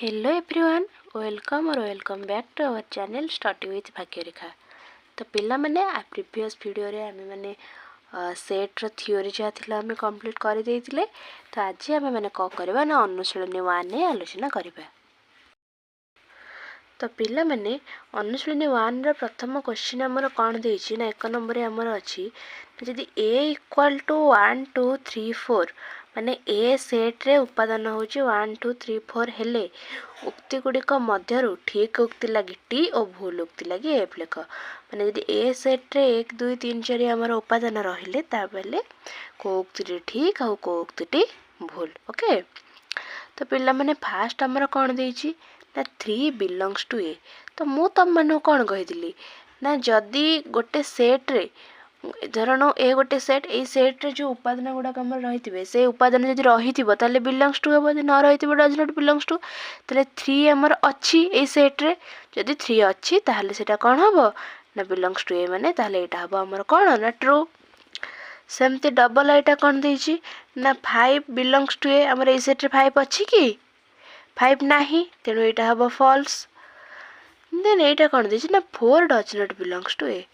Hello everyone welcome back to our channel study with Bhagyarekha. तो पिला माने प्रीवियस वीडियो रे आमे माने सेट रो थ्योरी जहाँ थिला आमे कंप्लीट कर देइथिले। तो आज आमे माने को करबा ना अनुशीलनी 1 ने आलोचना करबा। तो पिला माने अनुशीलनी 1 रो प्रथम क्वेश्चन हमर कोन देछि ना 1 नंबर रे हमर अछि जदि a = 1 2 3 4 माने ए सेट रे उपादान होची 1 2 3 4 हेले उक्ति गुड़िक मध्यरु ठीक उक्ति लगी टी और भूल उक्ति लगी एफ लिख। माने यदि ए सेट रे 1 2 3 4 हमर उपादान रहिले ता बेले को उक्ति ठीक और को उक्ति भूल। ओके तो पिला माने फास्ट हमर कोन देछि ना 3 बिलोंग्स टू ए। तो मु तम मानो कोन कहिदिली ना जदी गोटे सेट रे धरण ए गोटे सेट ए सेट रे जो उपादान गुडा कम रहिथिबे से उपादान जदि रहिथिबो ताले बिलोंग्स टू हेबो न रहिथिबो डज नॉट बिलोंग्स टू। ताले 3 हमर अछि ए सेट रे जदि 3 अछि ताले सेटा कोन हबो ना बिलोंग्स टू ए माने ताले एटा हबो हमर कोन ना ट्रू। सेमते डबल एटा कोन देछि ना 5 बिलोंग्स टू ए हमर ए सेट रे 5 अछि कि 5 नाही तेनु एटा हबो फॉल्स। देन एटा कोन देछि ना 4 डज नॉट बिलोंग्स टू ए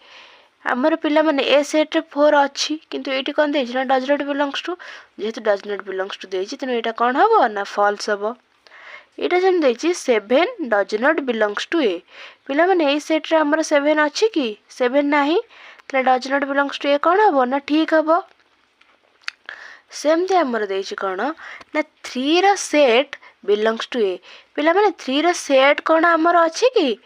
आमर पिला माने ए सेट रे 4 अछि किंतु एटी कोन देछि ना डज नॉट बिलोंग्स टू जेतु डज नॉट बिलोंग्स टू देछि तेनु एटा कोन हबो ना फॉल्स हबो। एटा जन देछि 7 डज नॉट बिलोंग्स टू ए पिला माने ए सेट रे हमर 7 अछि कि 7 नाही तले डज नॉट बिलोंग्स टू ए कोन हबो ना ठीक हबो। सेमते हमर देछि कोन ना 3 रा सेट बिलोंग्स टू ए पिला माने 3 रा सेट कोन हमर अछि कि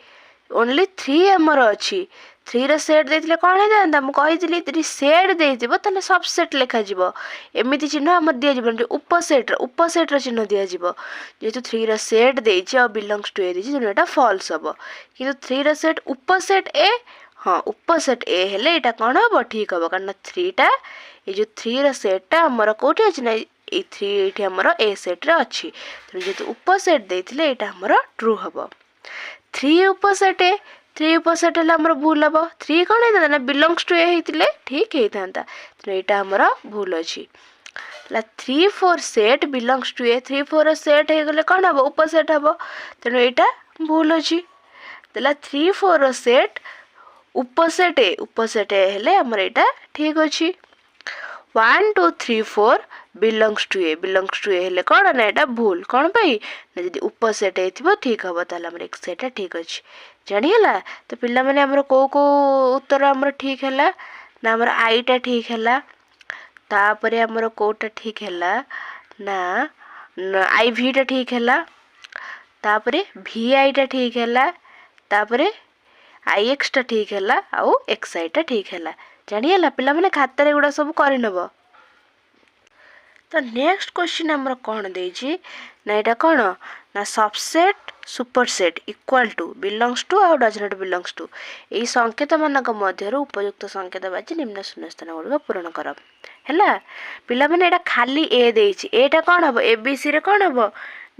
ओनली 3 हमर अछि 3 रा सेट देथिले कोन हे जानता मु कहिदिली 3 सेट देथिबो तने सबसेट लेखा जिवो एमिति चिन्ह हमर दिया जिवो उपसेट रा चिन्ह दिया जिवो जेतु 3 रा सेट देछि और बिलोंग्स टू ए देछि जेनु एटा फॉल्स हबो किंतु 3 रा सेट उपसेट ए हां उपसेट ए हेले एटा कोन हबो ठीक हबो कारण 3 टा ए जो 3 रा सेट टा हमर कोठी अछि ना ए 3 एठी हमर ए सेट रे अछि तो जेतु उपसेट देथिले एटा हमर ट्रू हबो। 3 उपसेट ए 3 उपसेट हेला हमर भूल हबो 3 कोन हेता ना बिलोंग्स टू ए हेतिले ठीक हेतांता तो एटा हमर भूल अछि। ला 3 4 set belongs to a 3 4 set हे गेले कोन हबो उपसेट हबो तेनु एटा भूल अछि। तला 3 4 सेट उपसेट ए हेले हमर एटा ठीक अछि। 1 2 3 4 बिलोंग्स टू ए हेले कोन ना एटा भूल कोन पई ना जदी उपसेट हेथिबो ठीक हबो ताला हमर एक सेट ठीक अछि जानि हला। तो पिला माने हमर को उत्तर हमर ठीक हला ना हमर आई टा ठीक हला तापरे हमर कोटा ठीक हला ना आई भी टा ठीक हला तापरे भी आई टा ठीक हला तापरे आई एक्स टा ठीक हला आउ एक्स आई टा ठीक हला जानि हला पिला माने खाता रे गुडा सब करि नबो। तो नेक्स्ट क्वेश्चन हमर कोन देछि ना एटा कोन ना subset superset equal to belongs to or does not belongs to एई संकेत मानक मध्यरु उपयुक्त संकेत बाजी निम्न शून्यस्थान गुडा पूर्ण करब हैला। पिला माने एटा खाली ए देछि एटा कोन हबो एबीसी रे कोन हबो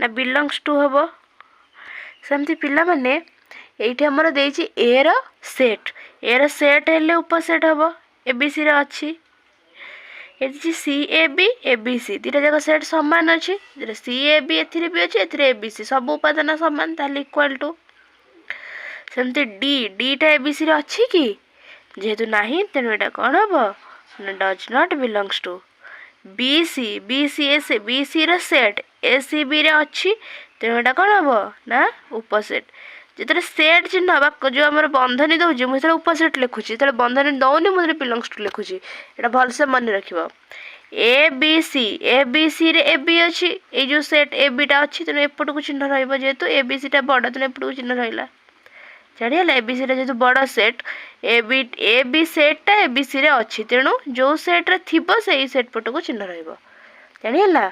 ना बिलोंग्स टू हबो। सेमति पिला माने एठी हमर देछि ए रो सेट हेले उपसेट हबो एबीसी रे अछि एछि सी A B A B C दिटा जक सेट समान अछि सी ए बी एथिरे भी अछि एथिरे ए बी सी सब उपादान समान ताले इक्वल टू। सेमते डी टा ए बी सी रे अछि कि जेतु नाही तेनु एटा कोन हबो ना does not belongs to. B C रे सेट ए सी बी रे अछि तेनु एटा कोन हबो ना उपसेट जेतरे सेट चिन्ह बा जो हमर बंधनी दउजी मु सेटा उपसेट लिखुची तले बंधनी दउनी मु बिलोंग्स टू लिखुची एटा भल से मन रखिबो। ए बी सी रे ए बी अछि ए जो सेट ए बी टा अछि तने एपट को चिन्ह रहइबो जेतु ए बी सी टा बड तने एपट को चिन्ह रहिला जानिला ए बी सी रे जेतु बड सेट ए बी सेट टा ए बी सी रे अछि तेनु जो सेट रे थिबो सेही सेट पट को चिन्ह रहइबो जानिला।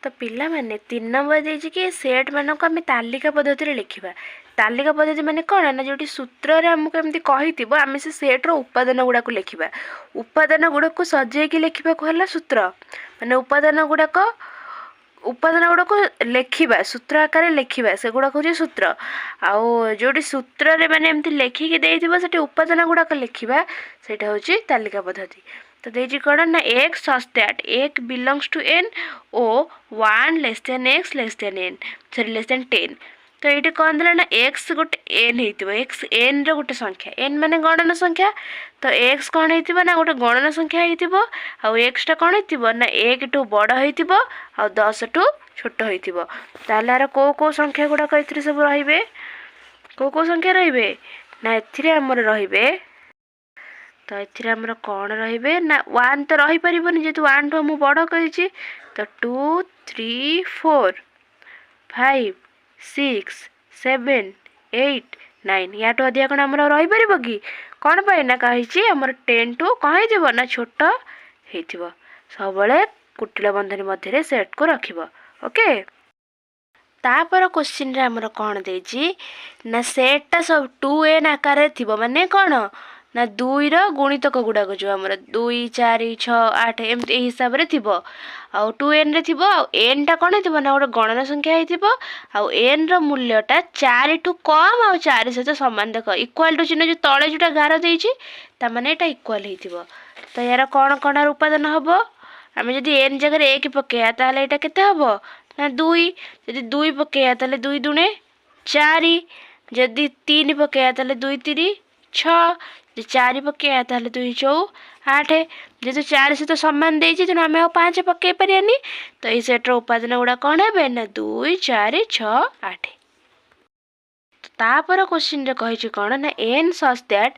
तो पिला माने 3 नंबर देछि कि सेट मानो को हम तालिका पद्धति रे लिखिबा तालिका पद्धति माने कोन ना जोटी सूत्र रे हमको एमति कहितिबो हम से सेट रो उपादान गुडा को लिखिबा उपादान गुडा को सजे के लिखिबा को हला सूत्र माने उपादान गुडा को लिखिबा सूत्र आकार लिखिबा से गुडा को सूत्र आउ जोटी सूत्र रे माने एमति लेखि के देइतिबो सेटी उपादान गुडा को लिखिबा सेटा होची तालिका पद्धति। तो देजी कौन ना एक्स सच दैट एक बिलंग्स टू एन ओ 1 less than x less than N sorry less than 10 तो ये कौन देला ना एक्स गोटे एन हो एक्स एन रो गोटे संख्या एन माने गणन संख्या तो एक्स कौन हो ना गोटे गणन संख्या हो आउ एक्सटा कौन हो ना 1 टू बड़ हो आ 10 टू छोट हो ताले यार को संख्या गुड़ाक ए सब रे को संख्या रे ना एमर रे तो ये आमर कौन रे ना 1 तो रही पारन जेहतु 1 टू मुझे बड़ कही तो 2 3 4 5 6 7 8 9 या तो अधिक कौन आम रही पार कि कौन पाई ना कही आमर 10 टू कौन हो ना छोट हो सब कुटिल बंधनी मध्य सेट को रख ओके तापर क्वेश्चन रे आमर कौन देजी ना सेटा सब 2n आकार थी माने कौन ना 2 गुणितक गुड़ाक जो आम 2 4 6 8 एमती हिसाब से थी आउ 2n रे थी आउ n टा कौन हो ना गोटे गणन संख्या हो n रो मूल्यटा 4 ठू कम आउ 4 सहित सामान देख इक्वाल टू चिन्ह जो तले जोटा गार देती ताने यहाँ इक्वाल हो तो यार कौन कौन उपादान हम आम जदि n जगह 1 पकड़ा ताल यहाँ केते हम ना 2 जदि 2 पकड़ा ताल 2 दुणे 4 जदि 3 पकड़ा ताल 2 3 6 जदि 4 पकड़ा ताल 2 4 8 जेहतु 4 सहित सामान देती तेणु आम 5 पकई पारानी तो ये सेट्र उपादान गुड़ा कौन है ना 2 4 6 8 तापर क्वेश्चन रे कही कौन ना एन सच दैट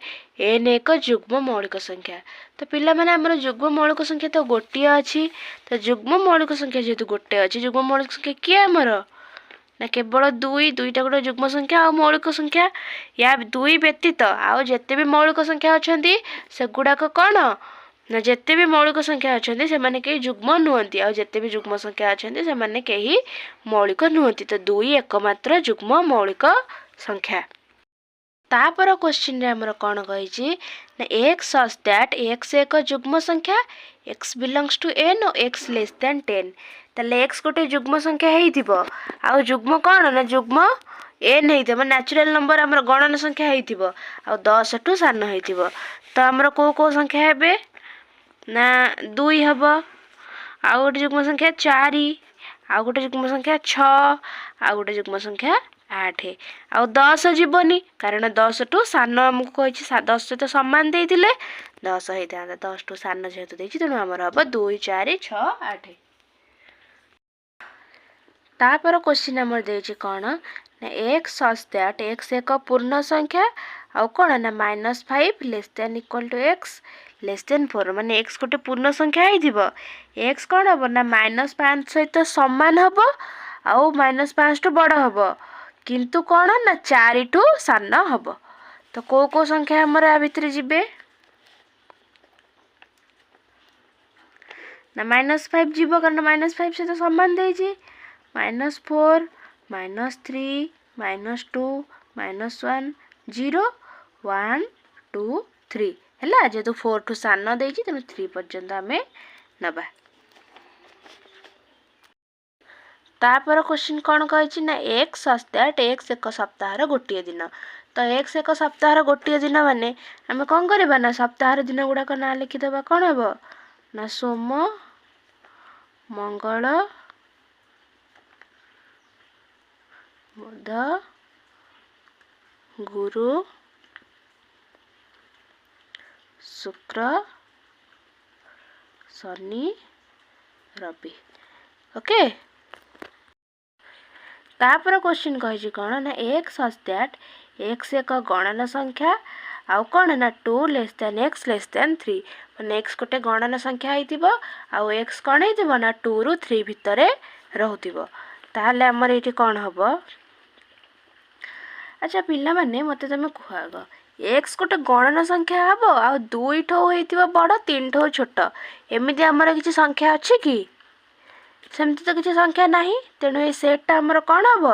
एन एक जुग्म मौलिक संख्या तो पिला माने हमर जुग्म मौलिक संख्या तो गोटे अच्छी तो जुग्म मौलिक संख्या जेहेतु गोटे अच्छी जुग्म मौलिक संख्या किए आमर ना केवल 2 दुईटा गोटे जुग्म संख्या आ मौलिक संख्या या 2 व्यतीत आउ जिते भी मौलिक संख्या अच्छा से गुड़ाक कौन ना जिते भी मौलिक संख्या अच्छा से मैंने कहीं जुग्म नुहति आ जिते भी जुग्म संख्या अच्छा से मैंने कहीं मौलिक नुहति तो 2 एकमात्र जुग्म मौलिक संख्या तापर क्वेश्चन रे हमर कौन कही ना एक्स सच दैट एक्स एक जुग्म संख्या एक्स बिलंग्स टू एन और एक्स लेस देन 10 ताले एक्स गोटे जुग्म संख्या हो आउ जुग्म कौन ना जुग्म एन हो नेचुरल नंबर आम गणन संख्या हो आ 10 टू सान हो तो आमर को संख्या हे ना 2 हम आउ गोटे जुग्म संख्या 4 आउ गोटे जुग्म संख्या 6 आउ गोटे जुग्म संख्या 8 आउ 10 जीवनी कारण 10 टू सान आमको कही 10 सहित सामान देते 10 होता 10 टू सान जेहेतु देखिए तेणु आमर हम 2 4 6 8 तापर क्वेश्चन आमर देछि कौन ना एक्स सच दैट एक्स एक पूर्ण संख्या आउ कौन ना -5 less than equal to x less than 4 माने एक्स गोटे पूर्ण संख्या हो एक्स कौन हम ना -5 सहित सामान हम आउ -5 टू बड़ हम किंतु कौन ना 4 टू सान हम तो को संख्या हमर आ भितर जीवे ना -5 जीव कारण -5 सहित सामान देछि -4 -3 -2 -1 0 1 2 3 है जेहेतु 4 टू सान देछि तेणु 3 पर्यंत आम नबा तापर क्वेश्चन कौन कही ना एक्स सच दैट एक्स एक सप्ताह गोटे दिन तो एक्स एक सप्ताह गोटे दिन माने आम कौन करवा ना सप्ताह दिन गुड़ाक ना लिखिदेवा कौन हम ना सोम मंगल बुध गुरु शुक्र शनि रवि ओके तापर क्वेश्चन कही कौन ना एक्स सच दैट एक्स एक गणन संख्या आउ कौन ना 2 less than x less then 3 माने एक्स गोटे गणन संख्या हो आउ एक्स कौन हो ना 2 रु 3 भितर रोथिबो ताहले हमर एठी कौन हम अच्छा पिला माने मते तुम कह आग एक्स गोटे गणन संख्या हम आउ 2 ठो होइतिबा बड़ 3 ठो छोट एमिति हमर किछि संख्या अछि कि सेमती तो किसी संख्या नहीं तेणु ये सेट्टा आमर कौन हम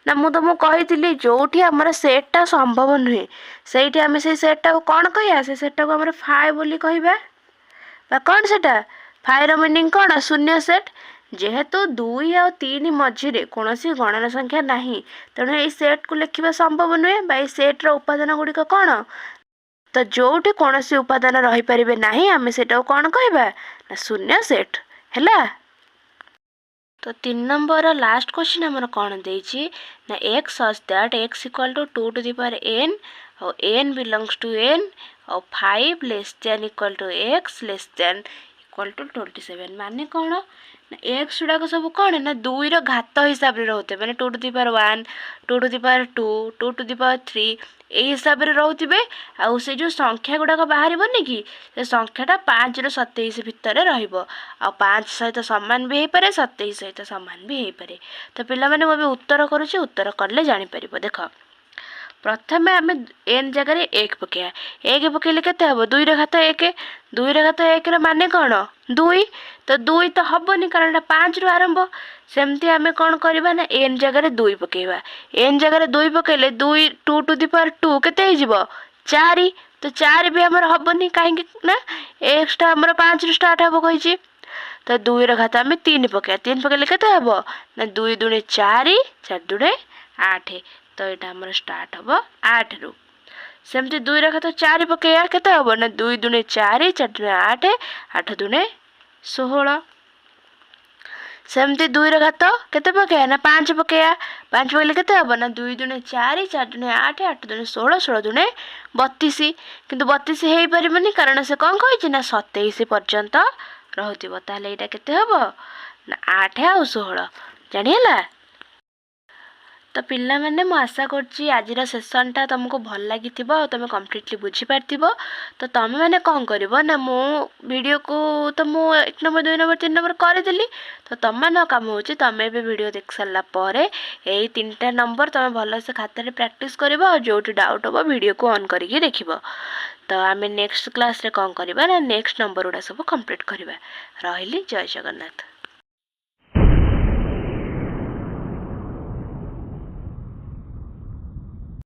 ना मुझे तुमको कही जोठी आमर सेट्टा संभव नुहे से आम से सेट्टा को कौन कह से सेट्टा को आम फाइ बोली कहबा कौन सेटा फाइर मीनिंग कौन शून्य सेट जेहेतु 2 और 3 मझिरे कौन सी गणन संख्या नहीं तेणु ये सेट को लिखा संभव नुहे सेट्र उपादान गुड़िक कौन ତ ଯୋଉଠି କୌଣସି ଉପାଦାନ ରହିପାରିବେ ନାହିଁ ଆମେ ସେଟାକୁ କ'ଣ କହିବା ନା ଶୂନ୍ୟ ସେଟ୍ ହେଲା। ତ 3 ନମ୍ବରର ଲାଷ୍ଟ କ୍ୱେଶ୍ଚିନ୍ ଆମର କ'ଣ ଦେଇଛି ନା x such that x equal to 2 to the power n ଆଉ n belongs to n ଆଉ 5 less than equal to x less than equal to 27 ମାନେ କ'ଣ ନା x ଗୁଡ଼ାକ ସବୁ କ'ଣ ନା 2ର ଘାତ ହିସାବରେ ରହୁଥିବେ ମାନେ 2 to the power 1 2 to the power 2 2 to the power 3 এই ହିସାବରେ ରହୁଥିବେ ଆଉ ସେ ଯେଉଁ ସଂଖ୍ୟା ଗୁଡ଼ାକ ବାହାରିବନି କି ସେ ସଂଖ୍ୟାଟା 5ରୁ 27 ଭିତରେ ରହିବ ଆଉ 5 ସହିତ ସମାନ ବି ହେଇପାରେ 27 ସହିତ ସମାନ ବି ହେଇପାରେ। ତ ପିଲାମାନେ ମୁଁ ଏବେ ଉତ୍ତର କରୁଛି ଉତ୍ତର କଲେ ଜାଣିପାରିବ। ଦେଖ ପ୍ରଥମେ ଆମେ n ଜାଗାରେ 1 ପକେଇବା 1 ପକେଇଲେ କେତେ ହେବ 2ର ଘାତ 1 2ର ଘାତ 1ର ମାନେ କ'ଣ 2 ତ 2 ତ ହେବନି କାରଣ ଏଟା 5ରୁ ଆରମ୍ଭ ସେମିତି ଆମେ କ'ଣ କରିବା ନା n ଜାଗାରେ 2 ପକେଇବା n ଜାଗାରେ 2 ପକେଇଲେ 2 2 to the power 2 କେତେ ହେଇଯିବ 4 ତ 4 ବି ଆମର ହେବନି କାହିଁକି ନା xଟା ଆମର 5ରୁ ଷ୍ଟାର୍ଟ ହେବ କହିଛି ତ 2ର ଘାତ ଆମେ 3 ପକେଇବା 3 ପକେଇଲେ କେତେ ହେବ ନା 2 ଦୁଣେ 4 4 ଦୁଣେ 8 ତ ଏଇଟା ଆମର ଷ୍ଟାର୍ଟ ହେବ 8ରୁ ସେମିତି 2ର ଘାତ 4 ପକେଇବା କେତେ ହେବ ନା 2 ଦୁଣେ 4 4 ଦୁଣେ 8 8 ଦୁଣେ 16 ସେମିତି 2ର ଘାତ କେତେ ପକେଇବା ନା 5 ପକେଇବା 5 ପକେଇଲେ କେତେ ହେବ ନା 2 ଦୁଣେ 4 4 ଦୁଣେ 8 8 ଦୁଣେ 16 16 ଦୁଣେ 32 କିନ୍ତୁ 32 ହେଇପାରିବନି କାରଣ ସେ କ'ଣ କହିଛି ନା 27 ପର୍ଯ୍ୟନ୍ତ ରହୁଥିବ ତାହେଲେ ଏଇଟା କେତେ ହେବ ନା 8 ଆଉ 16 ଜାଣିହେଲା। ତ ପିଲାମାନେ ମୁଁ ଆଶା କରୁଛି ଆଜିର ସେସନ୍ଟା ତୁମକୁ ଭଲ ଲାଗିଥିବ ଆଉ ତୁମେ କମ୍ପ୍ଲିଟଲି ବୁଝିପାରିଥିବ। ତ ତୁମେମାନେ କ'ଣ କରିବ ନା ମୁଁ ଭିଡ଼ିଓକୁ ତ ମୁଁ 1 ନମ୍ବର 2 ନମ୍ବର 3 ନମ୍ବର କରିଦେଲି ତ ତୁମମାନଙ୍କ କାମ ହେଉଛି ତୁମେ ଏବେ ଭିଡ଼ିଓ ଦେଖି ସାରିଲା ପରେ ଏଇ 3ଟା ନମ୍ବର ତୁମେ ଭଲସେ ଖାତାରେ ପ୍ରାକ୍ଟିସ୍ କରିବ ଆଉ ଯେଉଁଠି ଡାଉଟ୍ ହେବ ଭିଡ଼ିଓକୁ ଅନ୍ କରିକି ଦେଖିବ। ତ ଆମେ ନେକ୍ସଟ କ୍ଲାସ୍ରେ କ'ଣ କରିବା ନା ନେକ୍ସଟ ନମ୍ବର ଗୁଡ଼ା ସବୁ କମ୍ପ୍ଲିଟ୍ କରିବା। ରହିଲି ଜୟ ଜଗନ୍ନାଥ।